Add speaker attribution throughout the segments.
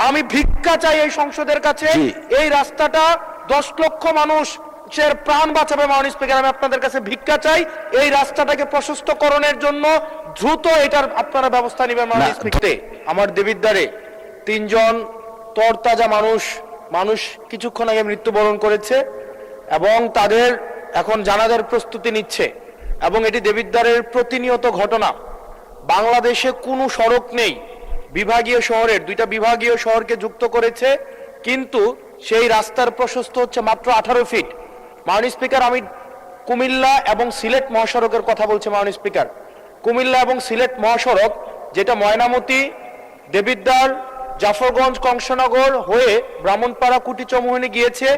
Speaker 1: আমি ভিক্ষা চাই এই সংসদের কাছে, এই রাস্তাটা 10 লক্ষ মানুষের প্রাণ বাঁচাবে। মাননীয় স্পিকার, আমি আপনাদের কাছে ভিক্ষা চাই, এই রাস্তাটাকে প্রশস্তকরণের জন্য দ্রুত এটার আপনারা ব্যবস্থা নেবেন মাননীয় স্পিকার। আমার দেবিদ্বারে 3 জন তরতাজা মানুষ কিছুক্ষণ আগে মৃত্যুবরণ করেছে এবং তাদের এখন জানাজার প্রস্তুতি নিচ্ছে, এবং এটি দেবিদ্বারের প্রতিনিয়ত ঘটনা। বাংলাদেশে কোনো সড়ক নেই, বিভাগীয় শহরের 2টা বিভাগীয় শহরকে যুক্ত করেছে, কিন্তু সেই রাস্তার প্রশস্ত হচ্ছে মাত্র 18 ফিট। মাননীয় স্পিকার, আমি কুমিল্লা এবং সিলেট মহাসড়কের কথা বলছি। মাননীয় স্পিকার, কুমিল্লা এবং সিলেট মহাসড়ক, যেটা ময়নামতি, দেবিদ্বার, জাফরগঞ্জ, কংসনগর হয়ে ব্রাহ্মণপাড়া, কুটিচমোহনী গিয়েছে,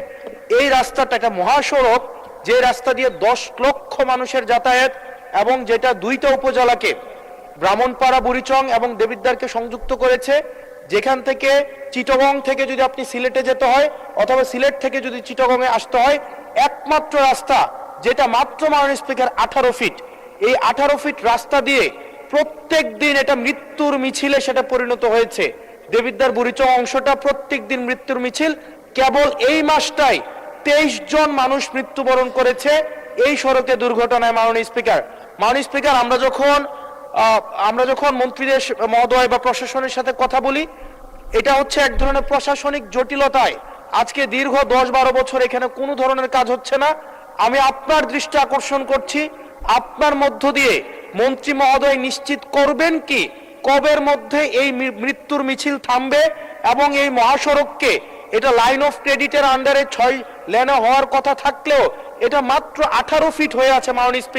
Speaker 1: এই রাস্তাটা একটা মহাসড়ক, যে রাস্তা দিয়ে 10 লক্ষ মানুষের যাতায়াত, এবং যেটা 2টা উপজেলাকে, ব্রাহ্মণপাড়া, বুড়িচং এবং দেবিদ্বারকে সংযুক্ত করেছে। যেখান থেকে চিটাগং থেকে যদি আপনি সিলেটে যেতে হয়, অথবা সিলেট থেকে যদি চিটাগংয়ে আসতে হয়, একমাত্র রাস্তা যেটা মাত্র মাননীয় স্পিকার 18 ফিট। এই 18 ফিট রাস্তা দিয়ে প্রত্যেক দিন এটা মৃত্যুর মিছিলে সেটা পরিণত হয়েছে। দেবিদ্বার বুড়িচং অংশটা প্রত্যেক দিন মৃত্যুর মিছিল। কেবল এই মাসটাই 23 জন মানুষ মৃত্যুবরণ করেছে এই সড়কে দুর্ঘটনায়। মাননীয় স্পিকার, আমরা যখন মন্ত্রীদের মহোদয় বা প্রশাসনের সাথে কথা বলি, এটা হচ্ছে এক ধরনের প্রশাসনিক জটিলতায় আজকে দীর্ঘ 10-12 বছর এখানে কোনো ধরনের কাজ হচ্ছে না। আমি আপনার দৃষ্টি আকর্ষণ করছি, আপনার মধ্য দিয়ে মন্ত্রী মহোদয় নিশ্চিত করবেন কি কবের মধ্যে এই মৃত্যুর মিছিল থামবে, এবং এই মহাসড়ককে, এটা লাইন অফ ক্রেডিটের আন্ডারে 6 লেনে হওয়ার কথা থাকলেও এটা মাত্র 18 ফিট হয়ে আছে। মাননীয় স্পিকার,